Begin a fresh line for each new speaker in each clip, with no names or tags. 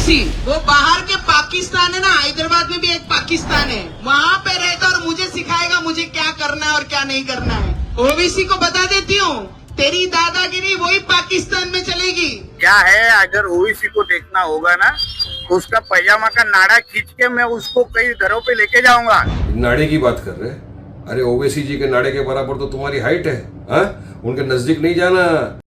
ओवैसी, वो बाहर के पाकिस्तान है ना, हैदराबाद में भी एक पाकिस्तान है, वहाँ पे रहता और मुझे सिखाएगा मुझे क्या करना है और क्या नहीं करना है। ओवैसी को बता देती हूँ, तेरी दादागिरी वही पाकिस्तान में चलेगी।
क्या है, अगर ओवैसी को देखना होगा ना तो उसका पैजामा का नाड़ा खींच के मैं उसको कई घरों पे लेके जाऊंगा।
नाड़े की बात कर रहे हैं? अरे ओवैसी जी के नाड़े के बराबर तो तुम्हारी हाइट है, हाँ? उनके नजदीक नहीं जाना।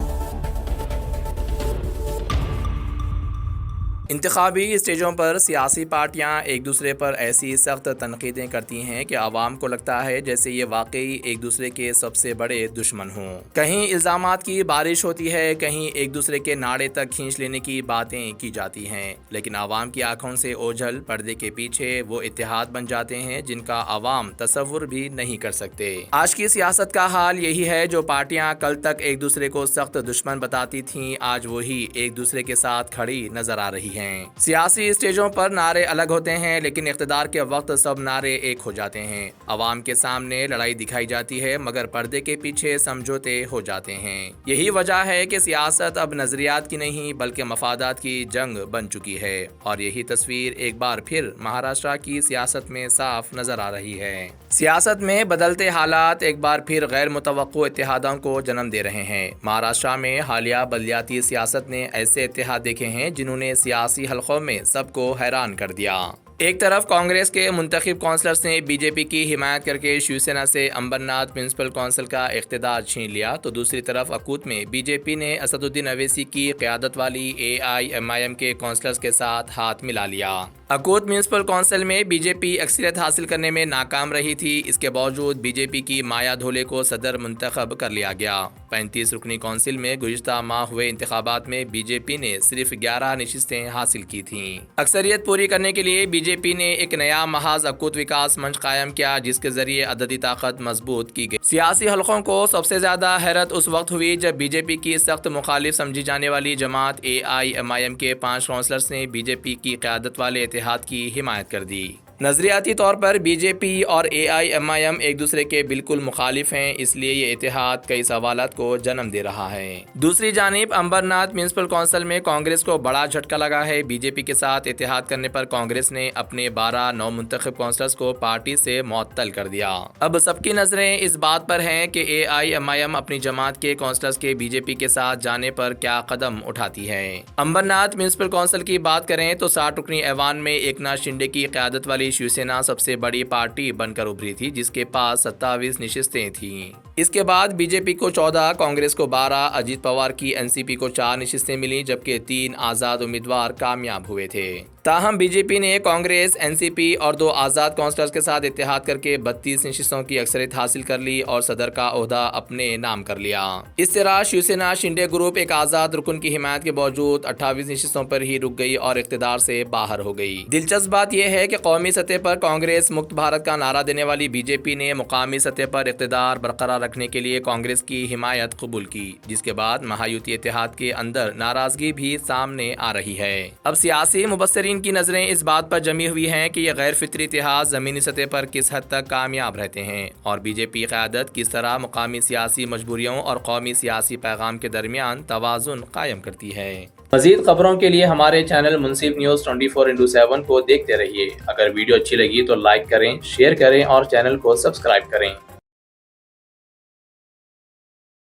इंतखाबी स्टेजों पर सियासी पार्टियां एक दूसरे पर ऐसी सख्त तनकीदें करती हैं कि आवाम को लगता है जैसे ये वाकई एक दूसरे के सबसे बड़े दुश्मन हों। कहीं इल्ज़ामात की बारिश होती है, कहीं एक दूसरे के नाड़े तक खींच लेने की बातें की जाती हैं, लेकिन आवाम की आंखों से ओझल पर्दे के पीछे वो इत्तेहाद बन जाते हैं जिनका आवाम तसव्वुर भी नहीं कर सकते। आज की सियासत का हाल यही है। जो पार्टियां कल तक एक दूसरे को सख्त दुश्मन बताती थीं, आज वही एक दूसरे के साथ खड़ी नजर आ रही हैं। सियासी स्टेजों पर नारे अलग होते हैं, लेकिन इख्तिदार के वक्त सब नारे एक हो जाते हैं। आवाम के सामने लड़ाई दिखाई जाती है, मगर पर्दे के पीछे समझौते हो जाते हैं। यही वजह है कि सियासत अब नजरियात की नहीं बल्कि मफादात की जंग बन चुकी है, और यही तस्वीर एक बार फिर महाराष्ट्र की सियासत में साफ नजर आ रही है। सियासत में बदलते हालात एक बार फिर गैर मुतवक्को इत्तेहादों को जन्म दे रहे हैं। महाराष्ट्र में हालिया बलदियाती सियासत ने ऐसे इत्तेहाद देखे हैं जिन्होंने सियासी हलकों में सबको हैरान कर दिया। एक तरफ कांग्रेस के मुंतखब काउंसलर्स ने बीजेपी की हिमायत करके शिवसेना से अंबरनाथ म्युनिसिपल काउंसिल का इख्तिदार छीन लिया, तो दूसरी तरफ अकूत में बीजेपी ने असदुद्दीन अवैसी की क़यादत वाली AIMIM के काउंसलर्स के साथ हाथ मिला लिया। अकूत म्युनिसिपल काउंसिल में बीजेपी अक्सरियत हासिल करने में नाकाम रही थी। इसके बावजूद बीजेपी की माया धोले को सदर मुंतखब कर लिया गया। 35 रुकनी काउंसिल में गुज़िश्ता माह हुए इंतखाबात में बीजेपी ने सिर्फ 11 नशिस्तें हासिल की थीं। अक्सरियत पूरी करने के लिए बीजेपी ने एक नया महाज अकूत विकास मंच कायम किया, जिसके जरिए अददी ताकत मजबूत की गई। सियासी हलकों को सबसे ज्यादा हैरत उस वक्त हुई जब बीजेपी की सख्त मुखालिफ समझी जाने वाली जमात AIMIM के 5 काउंसलर्स ने बीजेपी की क़यादत वाले इत्तेहाद की हिमायत कर दी। नजरियाती तौर पर बीजेपी और AIMIM एक दूसरे के बिल्कुल मुखालिफ हैं, इसलिए ये इत्तेहाद कई सवालात को जन्म दे रहा है। दूसरी जानिब अंबरनाथ म्युनिसिपल काउंसिल में कांग्रेस को बड़ा झटका लगा है। बीजेपी के साथ इत्तेहाद करने पर कांग्रेस ने अपने 12 नौ मुंतखब काउंसलर्स को पार्टी से मुअत्तल कर दिया। अब सबकी नजरें इस बात पर हैं कि AIMIM अपनी जमात के काउंसलर्स के बीजेपी के साथ जाने पर क्या कदम उठाती है। अंबरनाथ म्युनिसिपल काउंसिल की बात करें तो 60 रुकनी ऐवान में एकनाथ शिंदे की क़यादत वाली शिवसेना सबसे बड़ी पार्टी बनकर उभरी थी, जिसके पास 27 नशिस्तें थीं। इसके बाद बीजेपी को 14, कांग्रेस को 12, अजीत पवार की NCP को 4 नशिस्तें मिली, जबकि 3 आज़ाद उम्मीदवार कामयाब हुए थे। ताहम बीजेपी ने कांग्रेस, NCP और 2 आज़ाद काउंसलर्स के साथ इत्तेहाद करके 32 नशिस्तों की अक्सरियत हासिल कर ली और सदर का ओहदा अपने नाम कर लिया। इस तरह शिवसेना शिंदे ग्रुप एक आज़ाद रुकन की हिमायत के बावजूद 28 नशिस्तों पर ही रुक गई और इख्तिदार से बाहर हो गई। दिलचस्प बात यह है कि कौमी सतह पर कांग्रेस मुक्त भारत का नारा देने वाली बीजेपी ने मुकामी सतह पर इख्तिदार बरकरार रखने के लिए कांग्रेस की हिमायत कबूल की, जिसके बाद महायुति इत्तेहाद के अंदर नाराजगी भी सामने आ रही है। अब सियासी मुबस्सिरीन की नजरें इस बात पर जमी हुई हैं कि यह गैर फितरी इत्तेहाद जमीनी सतह पर किस हद तक कामयाब रहते हैं और बीजेपी क़यादत किस तरह मुकामी सियासी मजबूरियों और कौमी सियासी पैगाम के दरमियान तवाज़ुन कायम करती है। मज़ीद खबरों के लिए हमारे चैनल मुंसिफ न्यूज़ 24x7 को देखते रहिए। अगर वीडियो अच्छी लगी तो लाइक करें, शेयर करें और चैनल को सब्सक्राइब करें।